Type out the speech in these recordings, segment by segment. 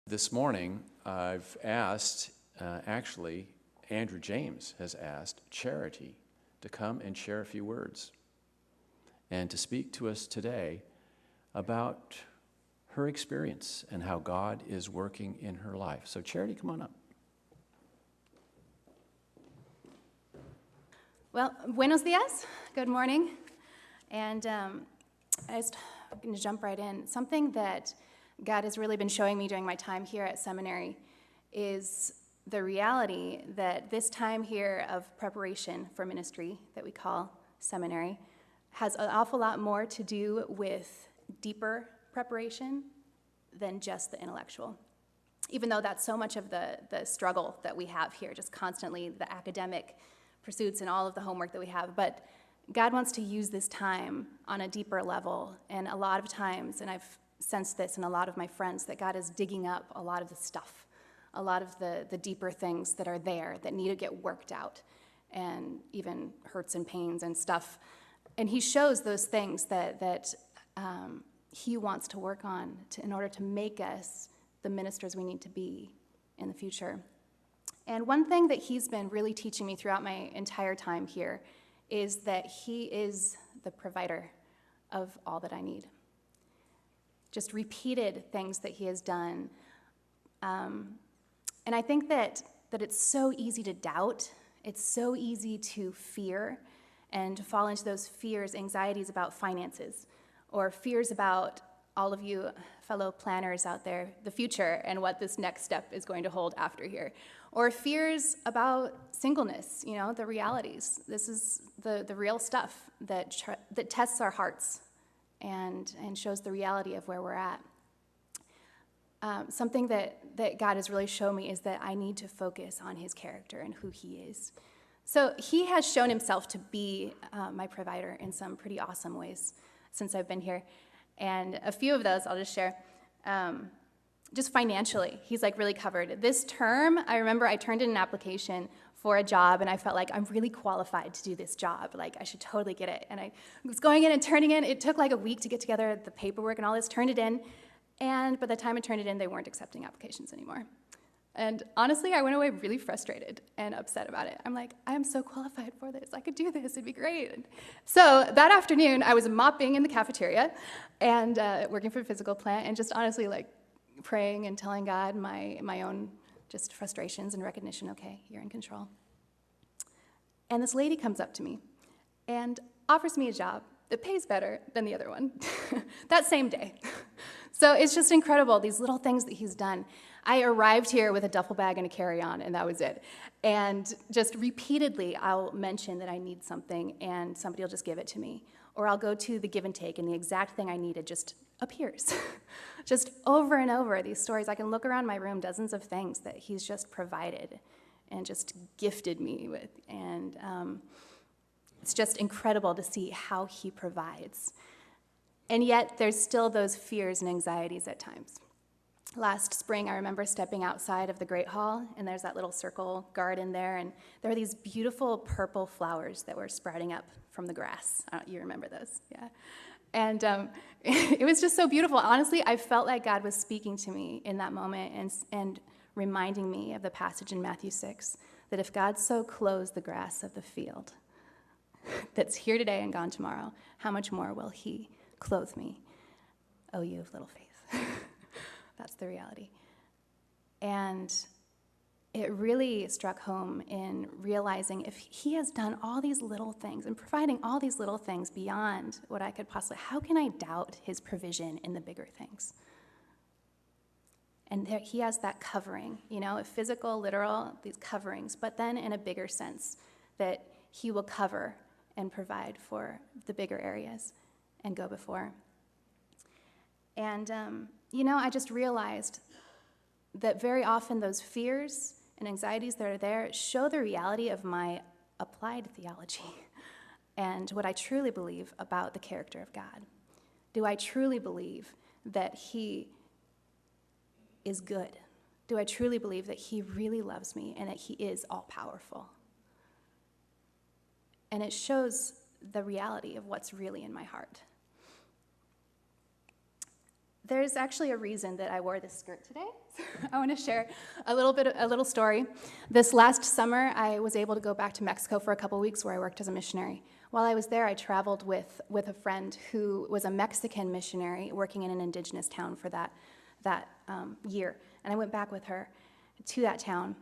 This morning, I've asked, Andrew James has asked Charity to come and share a few words and to speak to us today about her experience and how God is working in her life. So Charity, come on up. Well, buenos dias, good morning. And I'm going to jump right in. Something that God has really been showing me during my time here at seminary is the reality that this time here of preparation for ministry that we call seminary has an awful lot more to do with deeper preparation than just the intellectual. Even though that's so much of the struggle that we have here, just constantly the academic pursuits and all of the homework that we have. But God wants to use this time on a deeper level. And a lot of times, and I've sensed this in a lot of my friends, that God is digging up a lot of the stuff, a lot of the deeper things that are there that need to get worked out, and even hurts and pains and stuff. And he shows those things that he wants to work on in order to make us the ministers we need to be in the future. And one thing that he's been really teaching me throughout my entire time here is that he is the provider of all that I need. Just repeated things that he has done. And I think that it's so easy to doubt. It's so easy to fear and to fall into those fears, anxieties about finances, or fears about all of you fellow planners out there, the future and what this next step is going to hold after here. Or fears about singleness, the realities. This is the real stuff that tests our hearts and shows the reality of where we're at. Something that God has really shown me is that I need to focus on his character and who he is. So he has shown himself to be my provider in some pretty awesome ways since I've been here. And a few of those I'll just share. Just financially, he's really covered. This term, I remember I turned in an application for a job, and I felt like I'm really qualified to do this job. I should totally get it. And I was going in and turning in. It took a week to get together the paperwork and all this, turned it in. And by the time I turned it in, they weren't accepting applications anymore. And honestly, I went away really frustrated and upset about it. I'm like, I am so qualified for this. I could do this. It'd be great. And so that afternoon, I was mopping in the cafeteria and working for a physical plant and just honestly praying and telling God my own just frustrations and recognition, okay, you're in control. And this lady comes up to me and offers me a job that pays better than the other one that same day. So it's just incredible, these little things that he's done. I arrived here with a duffel bag and a carry-on, and that was it. And just repeatedly, I'll mention that I need something, and somebody will just give it to me. Or I'll go to the give and take, and the exact thing I needed just appears. Just over and over, these stories. I can look around my room, dozens of things that he's just provided and just gifted me with. And it's just incredible to see how he provides. And yet, there's still those fears and anxieties at times. Last spring, I remember stepping outside of the Great Hall, and there's that little circle garden there, and there were these beautiful purple flowers that were sprouting up from the grass. You remember those, yeah? And it was just so beautiful. Honestly, I felt like God was speaking to me in that moment and reminding me of the passage in Matthew 6, that if God so clothes the grass of the field that's here today and gone tomorrow, how much more will he clothe me? Oh, you of little faith. That's the reality. And it really struck home in realizing if he has done all these little things and providing all these little things beyond what I could possibly, how can I doubt his provision in the bigger things? And there, he has that covering, physical, literal, these coverings, but then in a bigger sense, that he will cover and provide for the bigger areas and go before. And, I just realized that very often those fears and anxieties that are there show the reality of my applied theology and what I truly believe about the character of God. Do I truly believe that he is good? Do I truly believe that he really loves me and that he is all-powerful? And it shows the reality of what's really in my heart. There's actually a reason that I wore this skirt today. I want to share a little story. This last summer, I was able to go back to Mexico for a couple weeks where I worked as a missionary. While I was there, I traveled with a friend who was a Mexican missionary working in an indigenous town for that year. And I went back with her to that town.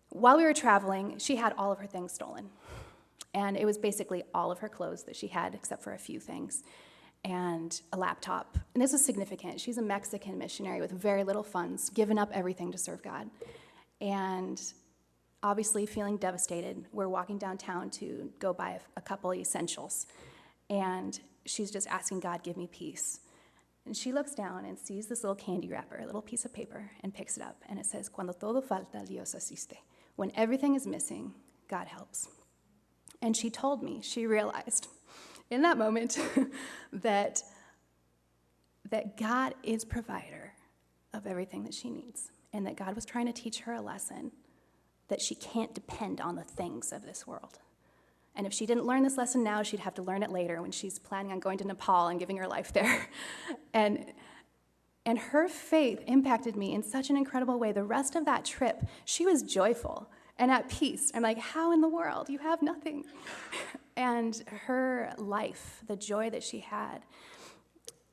While we were traveling, she had all of her things stolen. And it was basically all of her clothes that she had, except for a few things, and a laptop. And this was significant. She's a Mexican missionary with very little funds, given up everything to serve God. And obviously feeling devastated, we're walking downtown to go buy a couple essentials. And she's just asking God, give me peace. And she looks down and sees this little candy wrapper, a little piece of paper, and picks it up. And it says, Cuando todo falta, Dios asiste. When everything is missing, God helps. And she told me, she realized in that moment that God is provider of everything that she needs, and that God was trying to teach her a lesson that she can't depend on the things of this world. And if she didn't learn this lesson now, she'd have to learn it later when she's planning on going to Nepal and giving her life there. And her faith impacted me in such an incredible way. The rest of that trip, she was joyful and at peace. I'm like, how in the world? You have nothing. And her life, the joy that she had,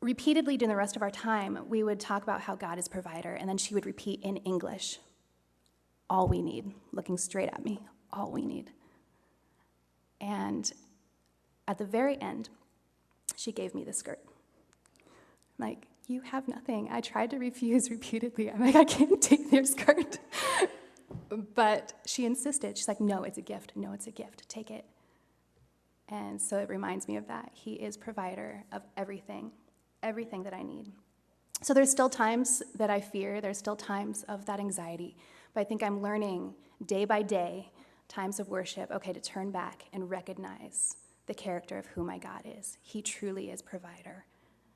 repeatedly during the rest of our time, we would talk about how God is provider, and then she would repeat in English, all we need, looking straight at me, all we need. And at the very end, she gave me the skirt. I'm like, you have nothing. I tried to refuse repeatedly. I'm like, I can't take your skirt. But she insisted. She's like, no, it's a gift. No, it's a gift. Take it. And so it reminds me of that. He is provider of everything that I need. So there's still times that I fear. There's still times of that anxiety. But I think I'm learning day by day, times of worship, okay, to turn back and recognize the character of who my God is. He truly is provider.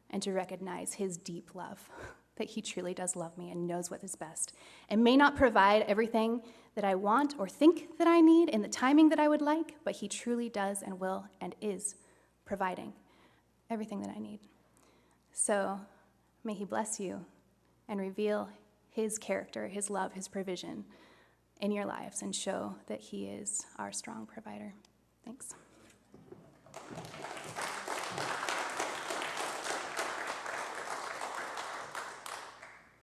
And to recognize his deep love, that he truly does love me and knows what is best, and may not provide everything that I want or think that I need in the timing that I would like, but he truly does and will and is providing everything that I need. So may he bless you and reveal his character, his love, his provision in your lives, and show that he is our strong provider. Thanks.